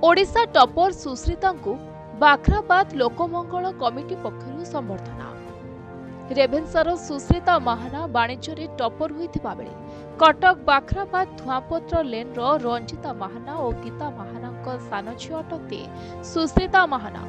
Odisha topper सुश्रिता को Bakhrabad Lokmangal committee पक्षरु संबर्धना। रेभेन्सार सुश्रिता महाना वाणिज्य topper होइथिबा बेले कटक बाखराबाद धुआपत्र लेन रंजिता महाना और गीता महाना सान झील अटकते सुश्रिता महाना।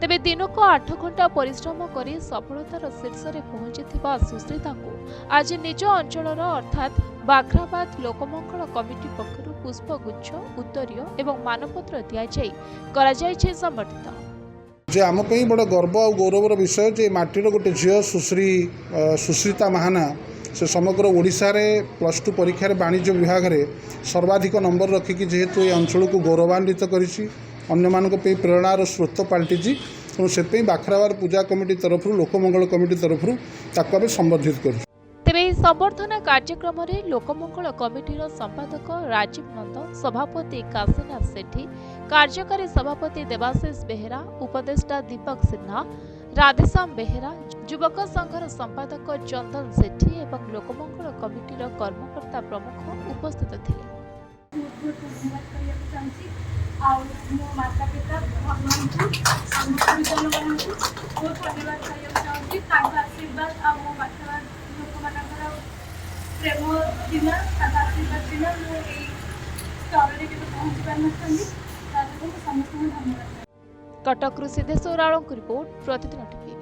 तेबे दिन को 8 घंटा परिश्रम कर सफलतार शीर्ष में पहुंची सुश्रिता को आज निज अंचल अर्थात बाखराबाद लोकमंगल कमिटी पक्षरु पुष्पगुच्छ उत्तरीय एवं मानपत्र दियाଯାଇ କରାଯାଇଛି संबर्धित। जे आम बड़ गर्व और गौरवर विषय जे माटीर गोटे झील सुश्रिता महाना से समग्र ओडिशा रे +2 परीक्षा वाणिज्य विभाग में सर्वाधिक नंबर रखिकी जेहेतु ये अंचल को गौरवान्वित करिछि अन्य मानक पे प्रेरणार स्रोत पलटिछि तेणु से बाखराबाद पूजा कमिटी तरफ लोकमंगल कमिटी तरफ ताको आमे संबोधित करूँ। तेबे संबर्धना कार्यक्रम में लोकमंगल कमिटीर संपादक राजीव नंद, सभापति काशीनाथ सेठी, कार्यकारी सभापति देवाशीष बेहेरा, उपदेष्टा दीपक सिन्हा, राधेश्याम बेहेरा, युवक संघर संपादक चंदन सेठी एवं लोकमंगल कमिटीर कर्मकर्ता प्रमुख उपस्थित थे। प्रेम बिना आशीर्वाद बिना मुझे स्तर में पहुँची पारि समस्त धन्यवाद। कटक सिद्धेश्वर राव रिपोर्ट प्रतिदिन टीवी।